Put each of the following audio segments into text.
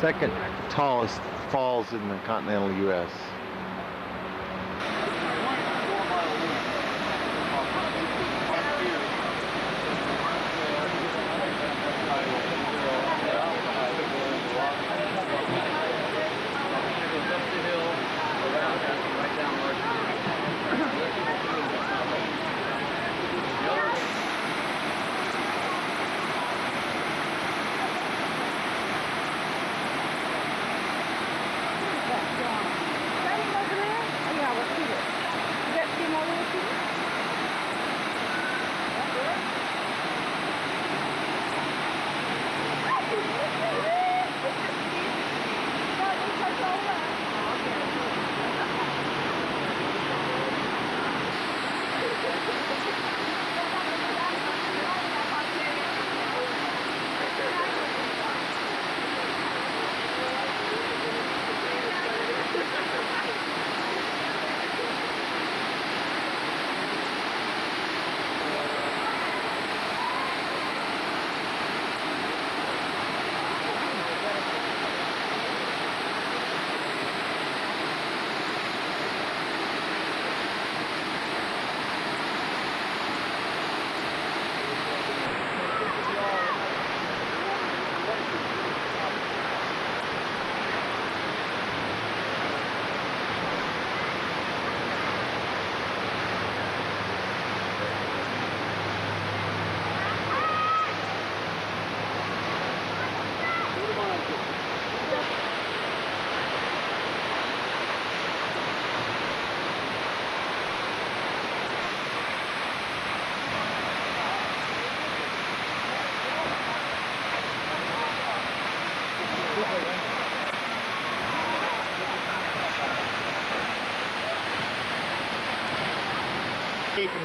Second tallest falls in the continental U.S.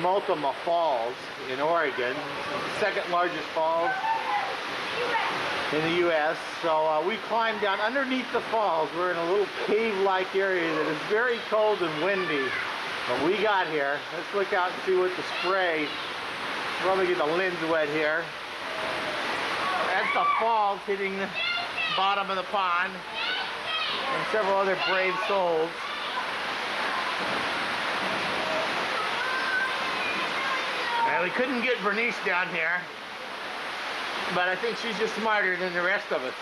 Multnomah Falls in Oregon, the second largest falls in the U.S. So we climbed down underneath the falls. We're in a little cave-like area that is very cold and windy. But we got here. Let's look out and see what the spray. Probably get the lens wet here. That's the falls hitting the bottom of the pond, and several other brave souls. We couldn't get Bernice down here, but I think she's just smarter than the rest of us.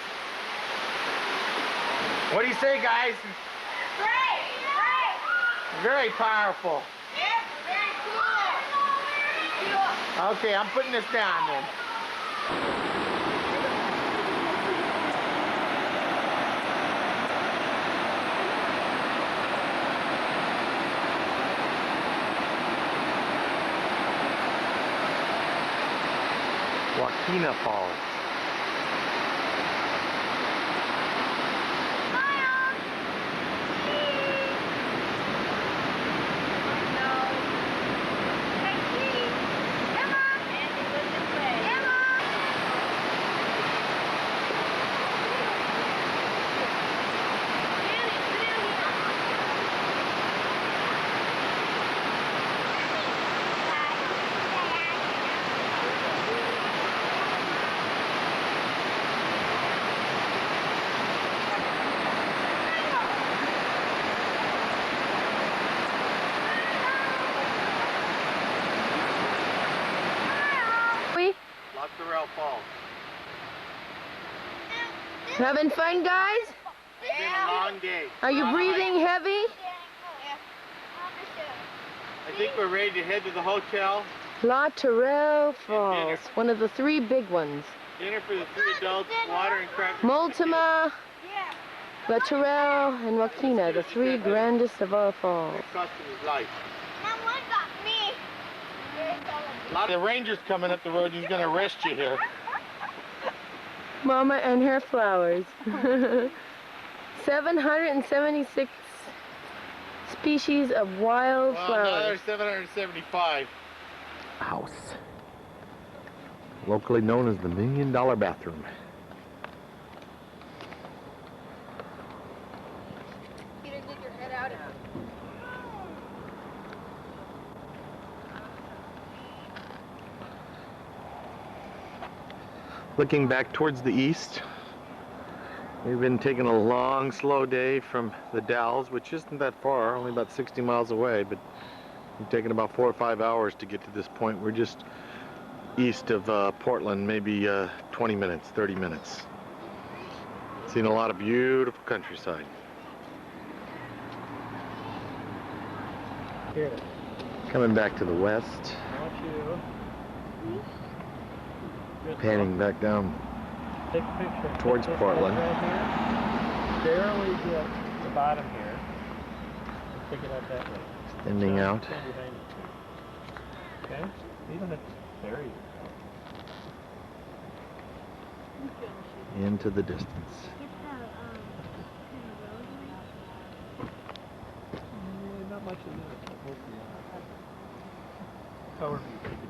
What do you say, guys? Great! Very powerful. Yep, very cool. Okay, I'm putting this down then. Wakina Falls. Falls. Having fun, guys? It's been a long day. Are you breathing heavy? I think we're ready to head to the hotel. La Tourelle Falls, one of the three big ones. Dinner for the 3 adults, water and crackers. Multnomah, La Tourelle, and Wakina, the 3 grandest of all falls. It cost him his life. Now one got me. A lot of the rangers coming up the road. He's going to arrest you here. Mama and her flowers. 776 species of wild Well, flowers. now there's 775. House. Locally known as the $1 Million Bathroom. Peter, get your head out. Looking back towards the east, We've been taking a long, slow day from the Dalles, which isn't that far, only about 60 miles away, but we've taken about 4 or 5 hours to get to this point. We're just east of Portland, maybe 20 minutes, 30 minutes. Seen a lot of beautiful countryside. Here. Coming back to the west, I want you. panning back down Take a picture. towards Take this Portland. Right here. Barely get the bottom here. And pick it up that way. Extending out Stand behind you. Okay? Even if there you go. into the distance. Not much of this. However you take it in.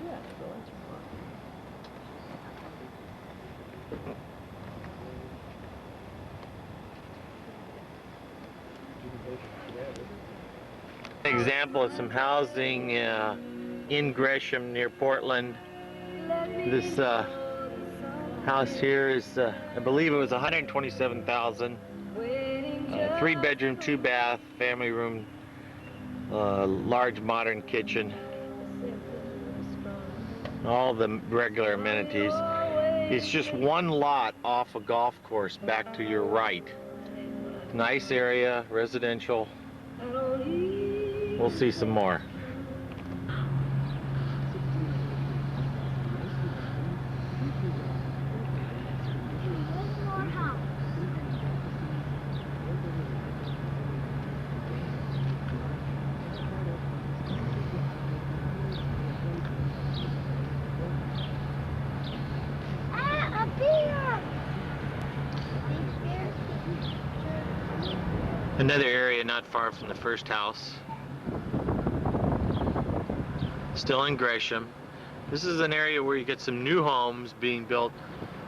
Yeah, the lights are fine. Example of some housing in Gresham near Portland. This house here is, I believe it was 127,000. 3-bedroom, 2-bath, family room, large modern kitchen, all the regular amenities. It's just one lot off a golf course back to your right. Nice area, residential. We'll see some more. Another area not far from the first house. Still in Gresham. This is an area where you get some new homes being built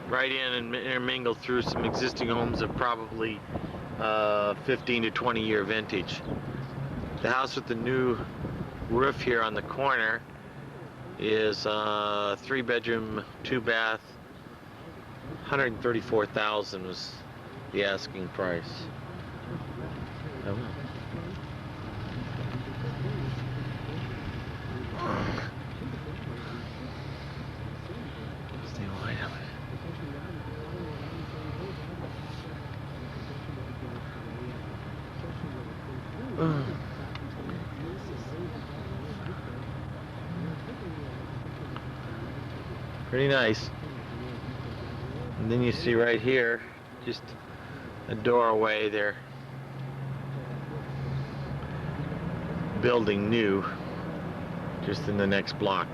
right in and intermingled through some existing homes of probably 15 to 20 year vintage. The house with the new roof here on the corner is 3-bedroom, 2-bath. 134,000 was the asking price. Oh. Stay wide of it. Pretty nice. And then you see right here, just a doorway there. Building new, just in the next block.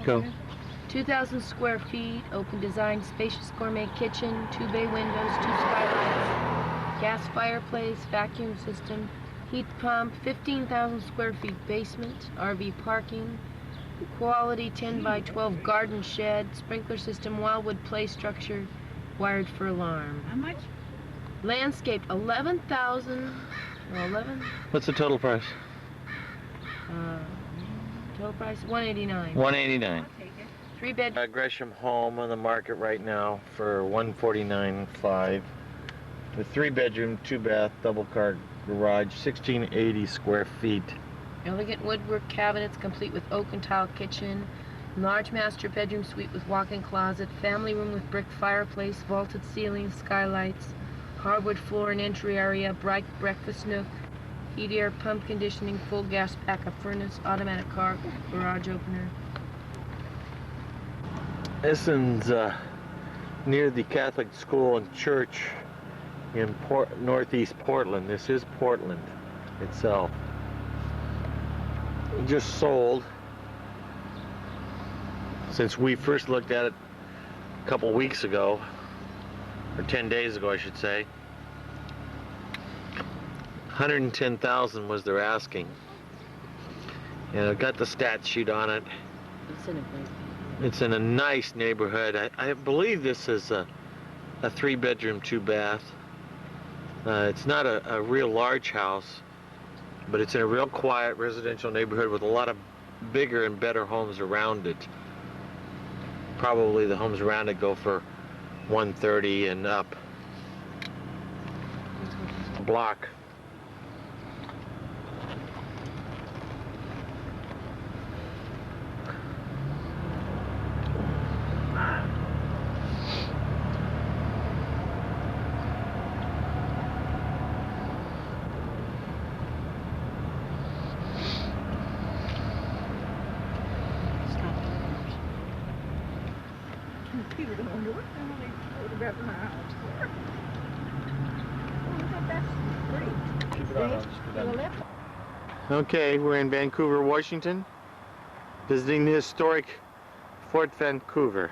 Go. 2,000 square feet, open design, spacious gourmet kitchen, 2-bay windows, 2 skylights, gas fireplace, vacuum system, heat pump, 15,000 square feet basement, RV parking, quality 10 by 12 garden shed, sprinkler system, wildwood play structure, wired for alarm. How much? Landscaped 11,000. 11. What's the total price? Total price 189. 189. 3 bed. Gresham home on the market right now for 149.5. The 3-bedroom, 2-bath, double-car garage, 1680 square feet. Elegant woodwork cabinets complete with oak and tile kitchen. Large master bedroom suite with walk-in closet. Family room with brick fireplace, vaulted ceilings, skylights. Hardwood floor and entry area, bright breakfast nook, heat air, pump conditioning, full gas backup furnace, automatic car, garage opener. This one's near the Catholic school and church in northeast Portland. This is Portland itself. It just sold since we first looked at it a couple weeks ago, or 10 days ago I should say. 110,000 was their asking. And I've got the stat sheet on it. It's in a nice neighborhood. I believe this is a 3-bedroom, 2-bath. It's not a real large house, but it's in a real quiet residential neighborhood with a lot of bigger and better homes around it. Probably the homes around it go for 130 and up a block. People don't wonder what the hell they photographed in my house for. Oh, that's great. Keep it on, I'll just go To the down. left. Okay, we're in Vancouver, Washington, visiting the historic Fort Vancouver.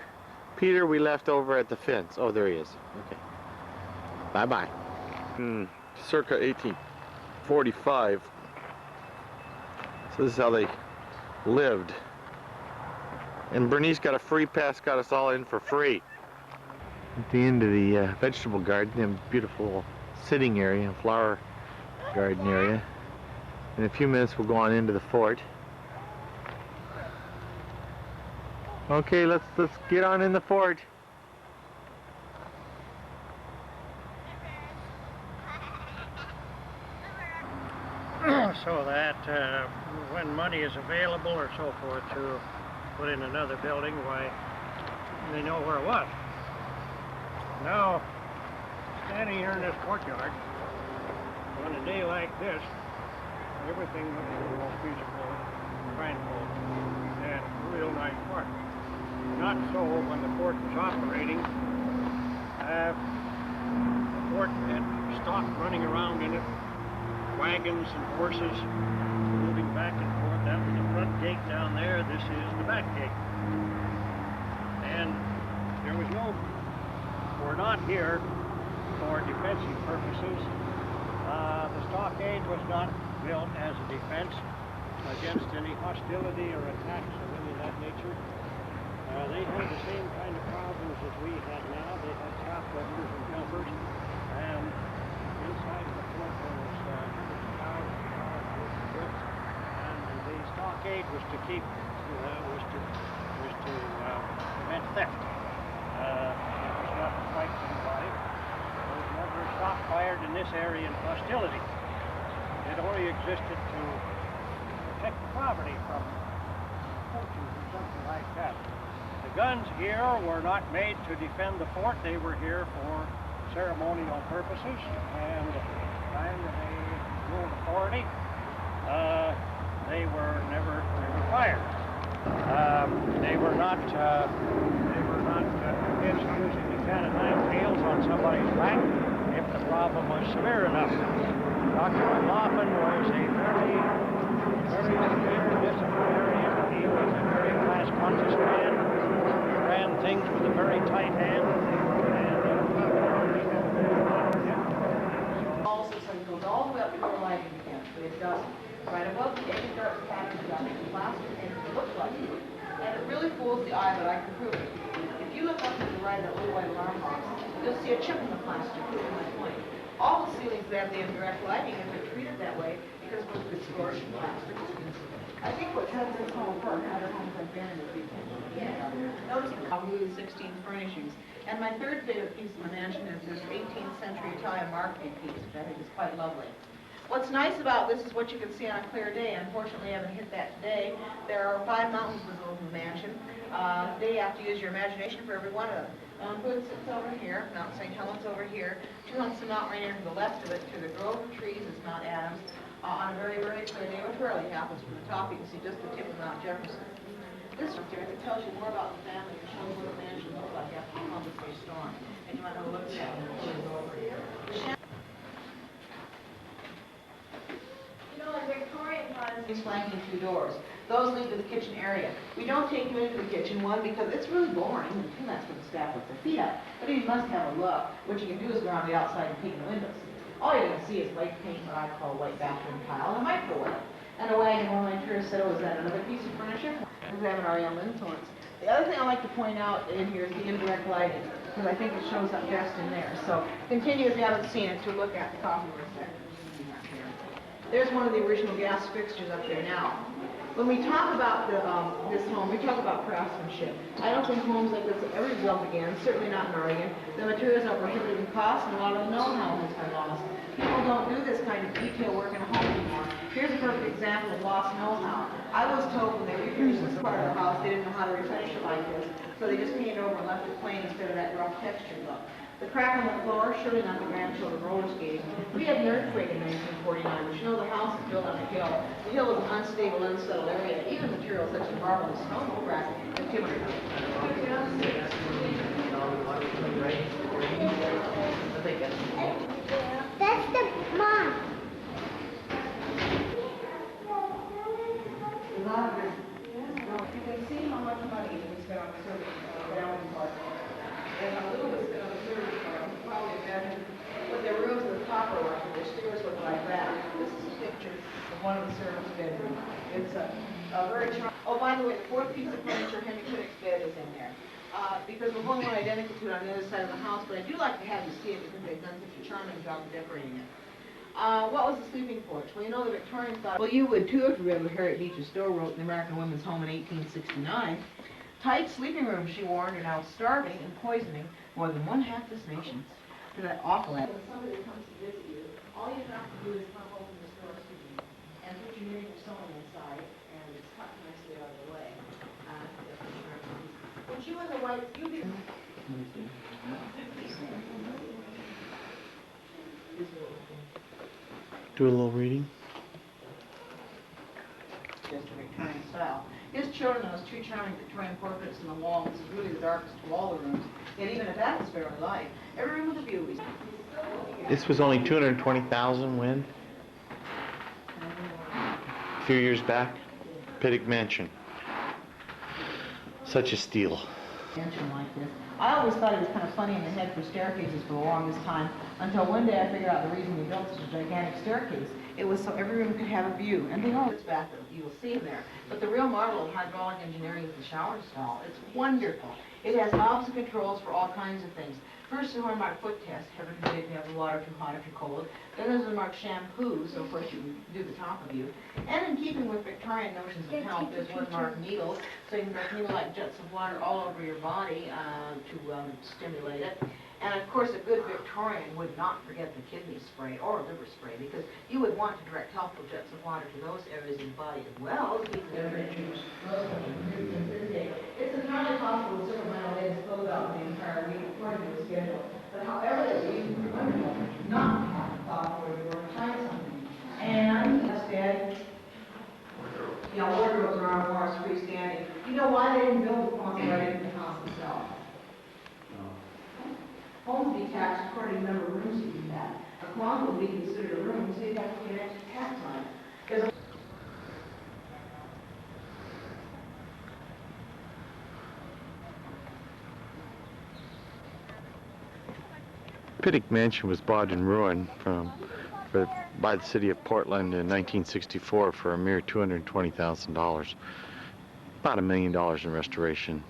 Peter, we left over at the fence. Oh, there he is. Okay. Bye-bye. Circa 1845. So this is how they lived. And Bernice got a free pass, got us all in for free. At the end of the vegetable garden, a beautiful sitting area, flower garden area. In a few minutes we'll go on into the fort. Okay, let's get on in the fort. So that when money is available or so forth to put in another building, why, they know where it was. Now, standing here in this courtyard, on a day like this, everything looks real peaceful, tranquil, and a real nice park. Not so when the fort was operating. The fort had stock running around in it, wagons and horses moving back and forth. That was the front gate down there. This is the back gate. And there was we're not here for defensive purposes. The stockade was not built as a defense against any hostility or attacks of any of that nature. They had the same kind of problems as we had now. They had shoplifters and jumpers, and inside the fort there was cows and cars with goods, and the stockade was to keep prevent theft. It was not to fight anybody. There was never a shot fired in this area in hostility. It only existed to protect the property from poaching or something like that. The guns here were not made to defend the fort. They were here for ceremonial purposes, and at the time that they ruled authority, they were never fired. They were not against using the cat of nine tails on somebody's back if the problem was severe enough. Dr. McLaughlin was a very disciplinarian. He was a very class-conscious man. He ran things with a very tight hand. Also, so it goes all the way up to the lighting camp, but it doesn't. Right above the edge dark pattern is on the plaster, and it looks like it. And it really fools the eye, but I can prove it. If you look up to the right of that little white alarm box, you'll see a chip in the plaster, proving my point. All the ceilings that have the indirect lighting have been treated that way because of the distortion plastic. I think what sets this home apart, other homes I've been in, is the notice the Louis XVI furnishings. And my third favorite piece of the mansion is this 18th century Italian marquee piece, which I think is quite lovely. What's nice about this is what you can see on a clear day. Unfortunately, I haven't hit that today. There are 5 mountains visible from the mansion. Today you have to use your imagination for every one of them. Mount Hood sits over here, Mount St. Helens over here, 2 hunks of Mount Rainier to the left of it, to the grove of trees is Mount Adams. On a very, very clear day, which rarely happens from the top, you can see just the tip of Mount Jefferson. This one here, it tells you more about the family and shows what the mansion looked like after the Columbus Day storm. And you might have a look at that when it goes over here. In Victorian times, these flanking 2 doors. Those lead to the kitchen area. We don't take you into the kitchen, one, because it's really boring, and 2, that's where the staff puts their feet up. But you must have a look. What you can do is go around the outside and peek in the windows. All you're going to see is white paint, what I call white bathroom tile, and a microwave. And a wagon. One of my tourists said, oh, is that another piece of furniture? Because we have an REM influence. The other thing I like to point out in here is the indirect lighting, because I think it shows up best in there. So continue, if you haven't seen it, to look at the coffee room there. There's one of the original gas fixtures up there now. When we talk about this home, we talk about craftsmanship. I don't think homes like this have ever built again, certainly not in Oregon. The materials are prohibitive in cost, and a lot of the know-how has been lost. People don't do this kind of detail work in a home anymore. Here's a perfect example of lost know-how. I was told when they refinished this part of the house, they didn't know how to refinish it like this, so they just painted over and left it plain instead of that rough textured look. The crack on the floor, surely not the grandchildren roller skating. We had an earthquake in 1949, but you know the house is built on a hill. The hill is an unstable, unsettled area. Even materials such as marble and stone will crack in 200 years. That's the mom. You can see how much money we spent on the service down in Park. And how little was spent on the service part. You can probably imagine what their rooms in the top are like, and their stairs look like that. This is a picture of one of the servants' bedrooms. It's a very charming. Oh, by the way, the fourth piece of furniture, Henry Critic's bed, is in there. Because we're going one identical to it on the other side of the house, but I do like to have you see it because they've done such a charming job of decorating it. What was the sleeping porch? Well, you know the Victorians thought, well, you would too if you read what Harriet Beecher Stowe wrote in the American Women's Home in 1869. Tight sleeping rooms, she warned, are now starving and poisoning more than one-half this nation. To that awful end. When somebody comes to visit you, all you have to do is come open this door to you and put your knitting or sewing inside, and it's tucked nicely out of the way. When she was a wife, you did. Do a little reading. Just a Victorian style. His children, those two charming Victorian portraits on the wall, this is really the darkest of all the rooms. And even if that is fairly light, every room with a view. This was only 220,000 when? A few years back. Pittock Mansion. Such a steal. Mansion like this. I always thought it was kind of funny in the head for staircases for the longest time, until one day I figured out the reason we built such a gigantic staircase. It was so every room could have a view, and they all it's back that you will see in there. But the real marvel of hydraulic engineering is the shower stall. It's wonderful. It has knobs and controls for all kinds of things. First, the Hornmark foot test, heaven forbid to have the water too hot or too cold. Then there's the Mark shampoo, so of course you can do the top of you. And in keeping with Victorian notions of health, there's Mark needles, so you can make needle-like jets of water all over your body to stimulate it. And of course, a good Victorian would not forget the kidney spray or liver spray, because you would want to direct helpful jets of water to those areas of the body as well to keep the temperatures relatively consistent. It's entirely possible to Superman will close out the entire week according to the schedule. But however, it's reasonably wonderful not to have a thought where you're going to find something. And instead, wardrobes are armoires freestanding. You know why they didn't build the closet right into the house itself? Homes detached according to the number of rooms you have. A closet would be considered a room, so you'd have to pay an extra tax on it. There's a Pittock Mansion was bought in ruin by the city of Portland in 1964 for a mere $220,000. About $1 million in restoration.